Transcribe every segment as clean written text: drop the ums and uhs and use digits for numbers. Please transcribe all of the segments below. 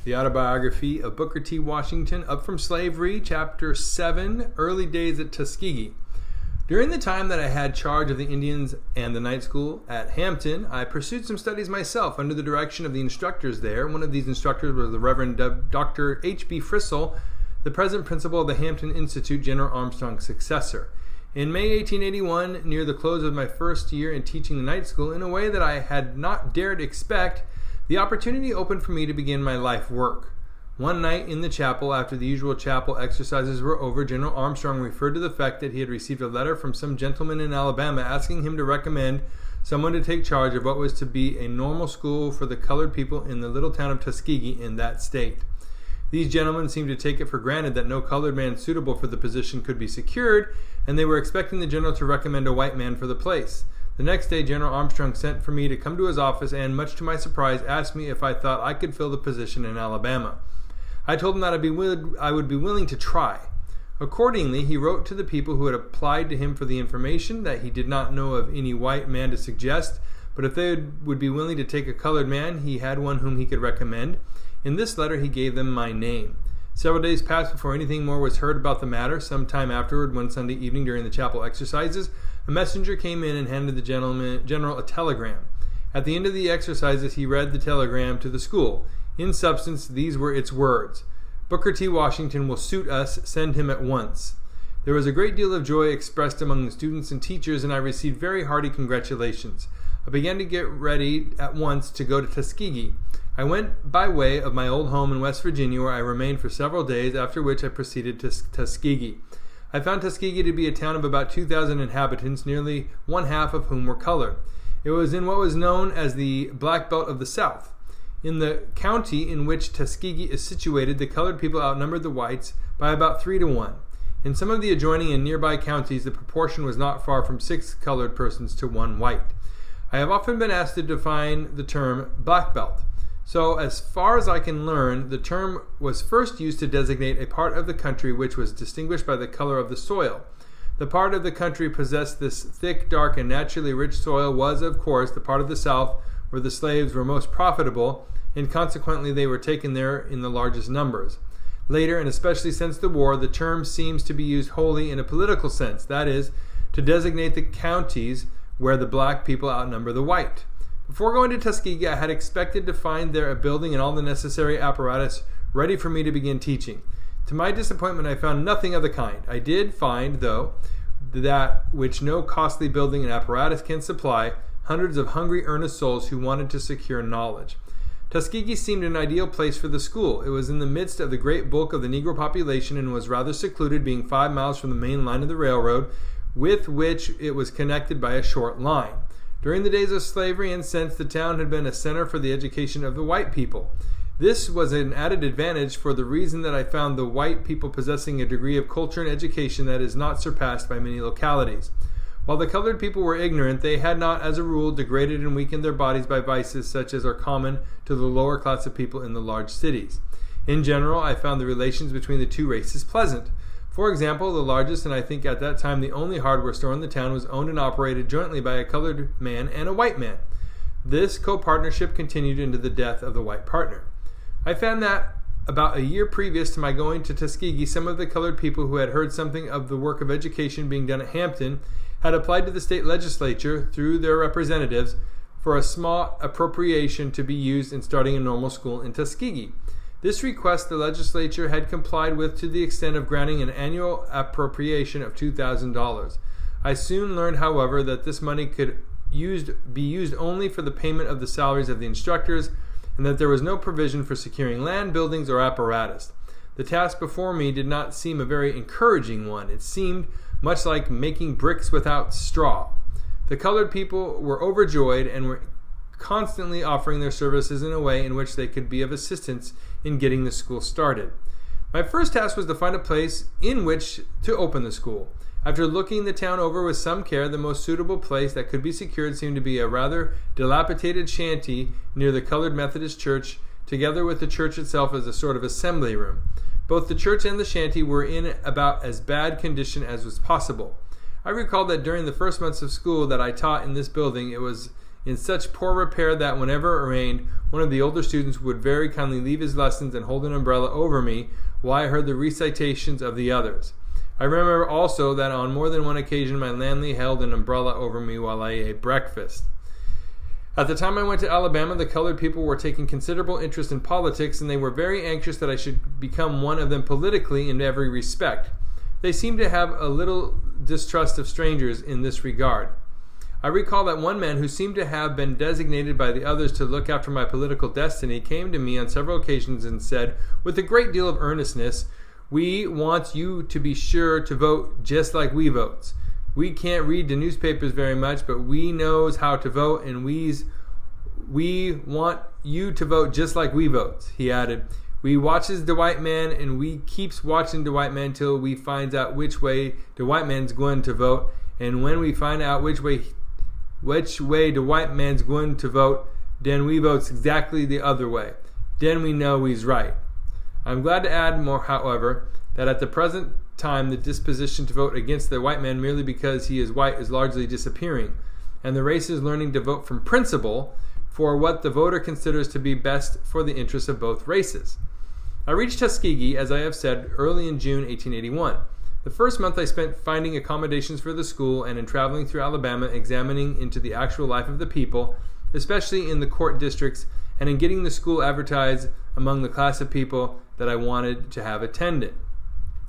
The Autobiography of Booker T. Washington, Up From Slavery, Chapter 7, Early Days at Tuskegee. During the time that I had charge of the Indians and the night school at Hampton, I pursued some studies myself under the direction of the instructors there. One of these instructors was the Reverend Dr. H.B. Frissell, the present principal of the Hampton Institute, General Armstrong's successor. In May 1881, near the close of my first year in teaching the night school, in a way that I had not dared expect, the opportunity opened for me to begin my life work. One night in the chapel, after the usual chapel exercises were over, General Armstrong referred to the fact that he had received a letter from some gentleman in Alabama asking him to recommend someone to take charge of what was to be a normal school for the colored people in the little town of Tuskegee in that state. These gentlemen seemed to take it for granted that no colored man suitable for the position could be secured, and they were expecting the general to recommend a white man for the place. The next day, General Armstrong sent for me to come to his office and, much to my surprise, asked me if I thought I could fill the position in Alabama. I told him that I would be willing to try. Accordingly, he wrote to the people who had applied to him for the information that he did not know of any white man to suggest, but if they would be willing to take a colored man, he had one whom he could recommend. In this letter, he gave them my name. Several days passed before anything more was heard about the matter. Some time afterward, one Sunday evening during the chapel exercises, a messenger came in and handed the general a telegram. At the end of the exercises, he read the telegram to the school. In substance, these were its words: "Booker T. Washington will suit us. Send him at once." There was a great deal of joy expressed among the students and teachers, and I received very hearty congratulations. I began to get ready at once to go to Tuskegee. I went by way of my old home in West Virginia, where I remained for several days, after which I proceeded to Tuskegee. I found Tuskegee to be a town of about 2,000 inhabitants, nearly one half of whom were colored. It was in what was known as the Black Belt of the South. In the county in which Tuskegee is situated, the colored people outnumbered the whites by about 3-1. In some of the adjoining and nearby counties, the proportion was not far from 6 colored persons to 1 white. I have often been asked to define the term Black Belt. So, as far as I can learn, the term was first used to designate a part of the country which was distinguished by the color of the soil. The part of the country possessed this thick, dark, and naturally rich soil was, of course, the part of the South where the slaves were most profitable, and consequently they were taken there in the largest numbers. Later, and especially since the war, the term seems to be used wholly in a political sense, that is, to designate the counties where the black people outnumber the white. Before going to Tuskegee, I had expected to find there a building and all the necessary apparatus ready for me to begin teaching. To my disappointment, I found nothing of the kind. I did find, though, that which no costly building and apparatus can supply, hundreds of hungry, earnest souls who wanted to secure knowledge. Tuskegee seemed an ideal place for the school. It was in the midst of the great bulk of the Negro population and was rather secluded, being 5 miles from the main line of the railroad, with which it was connected by a short line. During the days of slavery and since, the town had been a center for the education of the white people. This was an added advantage for the reason that I found the white people possessing a degree of culture and education that is not surpassed by many localities. While the colored people were ignorant, they had not, as a rule, degraded and weakened their bodies by vices such as are common to the lower class of people in the large cities. In general, I found the relations between the two races pleasant. For example, the largest, and I think at that time the only hardware store in the town, was owned and operated jointly by a colored man and a white man. This co-partnership continued into the death of the white partner. I found that about a year previous to my going to Tuskegee, some of the colored people who had heard something of the work of education being done at Hampton had applied to the state legislature through their representatives for a small appropriation to be used in starting a normal school in Tuskegee. This request the legislature had complied with to the extent of granting an annual appropriation of $2,000. I soon learned, however, that this money could be used only for the payment of the salaries of the instructors, and that there was no provision for securing land, buildings, or apparatus. The task before me did not seem a very encouraging one. It seemed much like making bricks without straw. The colored people were overjoyed and were constantly offering their services in a way in which they could be of assistance in getting the school started. My first task was to find a place in which to open the school. After looking the town over with some care, the most suitable place that could be secured seemed to be a rather dilapidated shanty near the Colored Methodist Church, together with the church itself as a sort of assembly room. Both the church and the shanty were in about as bad condition as was possible. I recall that during the first months of school that I taught in this building, it was in such poor repair that whenever it rained, one of the older students would very kindly leave his lessons and hold an umbrella over me while I heard the recitations of the others. I remember also that on more than one occasion my landlady held an umbrella over me while I ate breakfast. At the time I went to Alabama, the colored people were taking considerable interest in politics, and they were very anxious that I should become one of them politically in every respect. They seemed to have a little distrust of strangers in this regard. I recall that one man who seemed to have been designated by the others to look after my political destiny came to me on several occasions and said, with a great deal of earnestness, "We want you to be sure to vote just like we votes. We can't read the newspapers very much, but we knows how to vote, and we want you to vote just like we votes." He added, "We watches the white man, and we keeps watching the white man till we finds out which way the white man's going to vote, and when we find out which way the white man's going to vote, then we votes exactly the other way. Then we know he's right." I'm glad to add more, however, that at the present time the disposition to vote against the white man merely because he is white is largely disappearing, and the race is learning to vote from principle for what the voter considers to be best for the interests of both races. I reached Tuskegee, as I have said, early in June 1881. The first month I spent finding accommodations for the school and in traveling through Alabama, examining into the actual life of the people, especially in the court districts, and in getting the school advertised among the class of people that I wanted to have attend it.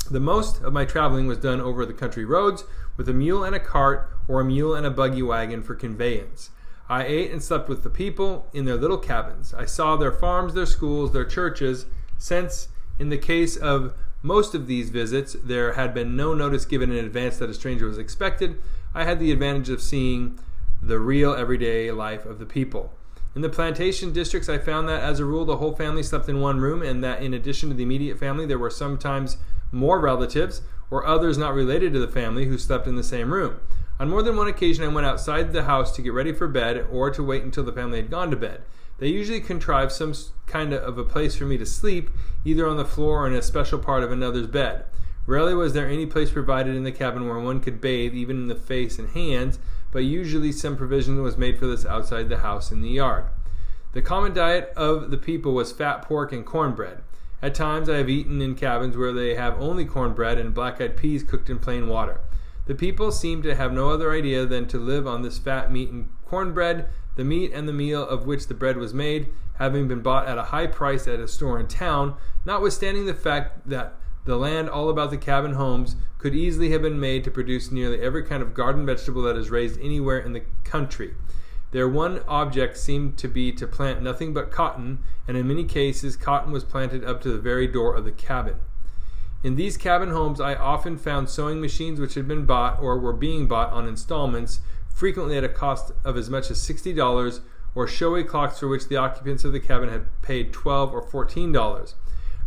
The most of my traveling was done over the country roads with a mule and a cart or a mule and a buggy wagon for conveyance. I ate and slept with the people in their little cabins. I saw their farms, their schools, their churches, since in the case of most of these visits there had been no notice given in advance that a stranger was expected. I had the advantage of seeing the real everyday life of the people. In the plantation districts, I found that, as a rule, the whole family slept in one room, and that in addition to the immediate family, there were sometimes more relatives or others not related to the family who slept in the same room. On more than one occasion, I went outside the house to get ready for bed or to wait until the family had gone to bed. They usually contrived some kind of a place for me to sleep, either on the floor or in a special part of another's bed. Rarely was there any place provided in the cabin where one could bathe, even in the face and hands, but usually some provision was made for this outside the house in the yard. The common diet of the people was fat pork and cornbread. At times I have eaten in cabins where they have only cornbread and black-eyed peas cooked in plain water. The people seemed to have no other idea than to live on this fat meat and cornbread, the meat and the meal of which the bread was made, having been bought at a high price at a store in town, notwithstanding the fact that the land all about the cabin homes could easily have been made to produce nearly every kind of garden vegetable that is raised anywhere in the country. Their one object seemed to be to plant nothing but cotton, and in many cases cotton was planted up to the very door of the cabin. In these cabin homes I often found sewing machines which had been bought or were being bought on installments, frequently at a cost of as much as $60, or showy clocks for which the occupants of the cabin had paid $12 or $14.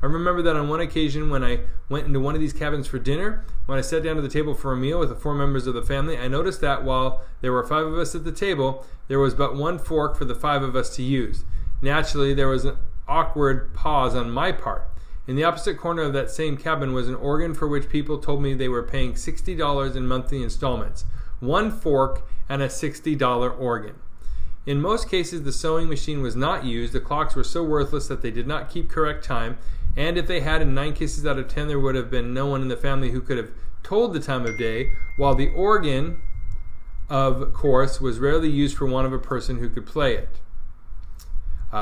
I remember that on one occasion when I went into one of these cabins for dinner, when I sat down to the table for a meal with the 4 members of the family, I noticed that while there were 5 of us at the table, there was but one fork for the 5 of us to use. Naturally, there was an awkward pause on my part. In the opposite corner of that same cabin was an organ for which people told me they were paying $60 in monthly installments. 1 fork and a $60 organ. In most cases, the sewing machine was not used. The clocks were so worthless that they did not keep correct time, and if they had, in 9 cases out of 10, there would have been no one in the family who could have told the time of day, while the organ, of course, was rarely used for want of a person who could play it.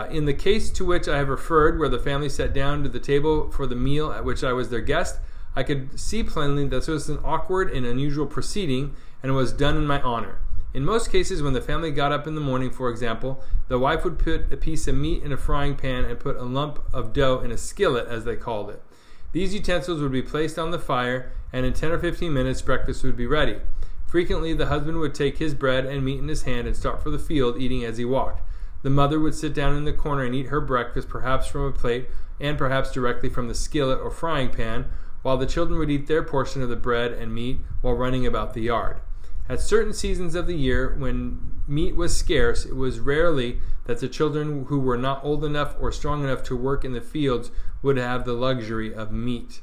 In the case to which I have referred, where the family sat down to the table for the meal at which I was their guest, I could see plainly that this was an awkward and unusual proceeding, and was done in my honor. In most cases, when the family got up in the morning, for example, the wife would put a piece of meat in a frying pan and put a lump of dough in a skillet, as they called it. These utensils would be placed on the fire, and in 10 or 15 minutes breakfast would be ready. Frequently, the husband would take his bread and meat in his hand and start for the field, eating as he walked. The mother would sit down in the corner and eat her breakfast, perhaps from a plate and perhaps directly from the skillet or frying pan, while the children would eat their portion of the bread and meat while running about the yard. At certain seasons of the year, when meat was scarce, it was rarely that the children who were not old enough or strong enough to work in the fields would have the luxury of meat.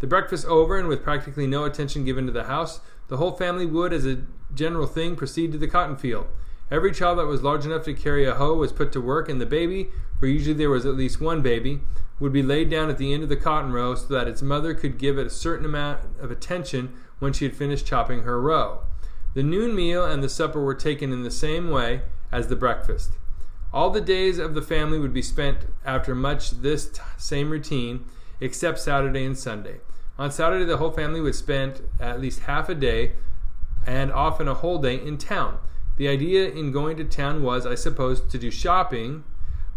The breakfast over, and with practically no attention given to the house, the whole family would, as a general thing, proceed to the cotton field. Every child that was large enough to carry a hoe was put to work, and the baby, for usually there was at least one baby, would be laid down at the end of the cotton row so that its mother could give it a certain amount of attention when she had finished chopping her row. The noon meal and the supper were taken in the same way as the breakfast. All the days of the family would be spent after much this same routine, except Saturday and Sunday. On Saturday, the whole family would spend at least half a day and often a whole day in town. The idea in going to town was, I suppose, to do shopping,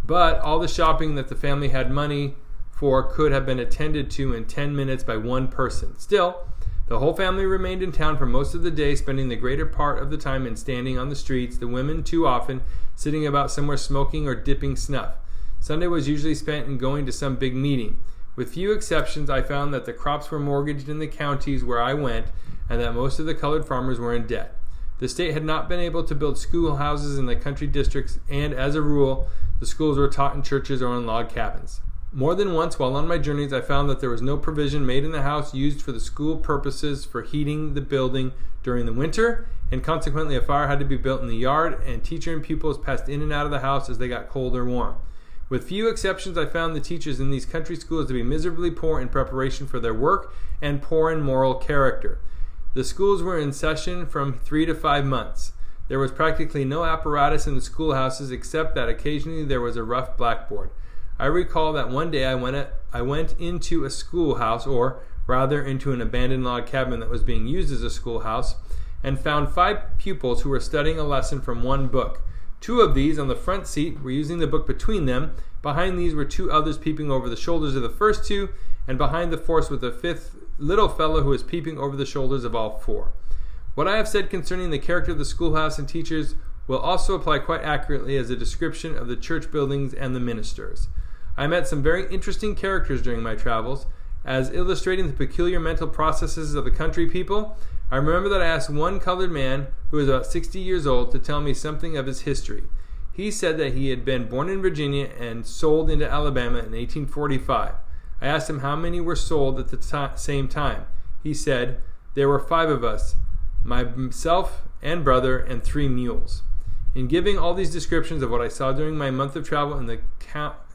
but all the shopping that the family had money for could have been attended to in 10 minutes by one person. Still, the whole family remained in town for most of the day, spending the greater part of the time in standing on the streets, the women too often sitting about somewhere smoking or dipping snuff. Sunday was usually spent in going to some big meeting. With few exceptions, I found that the crops were mortgaged in the counties where I went, and that most of the colored farmers were in debt. The state had not been able to build schoolhouses in the country districts, and as a rule, the schools were taught in churches or in log cabins. More than once while on my journeys, I found that there was no provision made in the house used for the school purposes for heating the building during the winter, and consequently a fire had to be built in the yard, and teacher and pupils passed in and out of the house as they got cold or warm. With few exceptions, I found the teachers in these country schools to be miserably poor in preparation for their work and poor in moral character. The schools were in session from 3 to 5 months. There was practically no apparatus in the schoolhouses except that occasionally there was a rough blackboard. I recall that one day I went into a schoolhouse, or rather into an abandoned log cabin that was being used as a schoolhouse, and found 5 pupils who were studying a lesson from one book. 2 of these on the front seat were using the book between them. Behind these were 2 others peeping over the shoulders of the first 2, and behind the 4th was a 5th little fellow who was peeping over the shoulders of all 4. What I have said concerning the character of the schoolhouse and teachers will also apply quite accurately as a description of the church buildings and the ministers. I met some very interesting characters during my travels. As illustrating the peculiar mental processes of the country people, I remember that I asked one colored man who was about 60 years old to tell me something of his history. He said that he had been born in Virginia and sold into Alabama in 1845. I asked him how many were sold at the same time. He said, "There were 5 of us, myself and brother and 3 mules." In giving all these descriptions of what I saw during my month of travel in the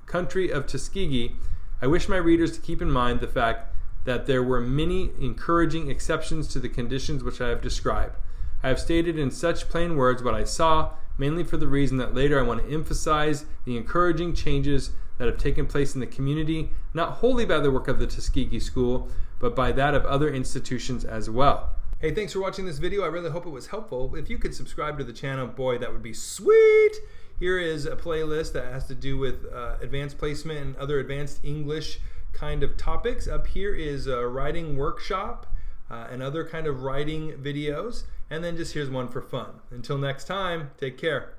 country of Tuskegee, I wish my readers to keep in mind the fact that there were many encouraging exceptions to the conditions which I have described. I have stated in such plain words what I saw, mainly for the reason that later I want to emphasize the encouraging changes that have taken place in the community, not wholly by the work of the Tuskegee School, but by that of other institutions as well. Hey, thanks for watching this video. I really hope it was helpful. If you could subscribe to the channel, boy, that would be sweet. Here is a playlist that has to do with advanced placement and other advanced English kind of topics. Up here is a writing workshop and other kind of writing videos. And then just here's one for fun. Until next time, take care.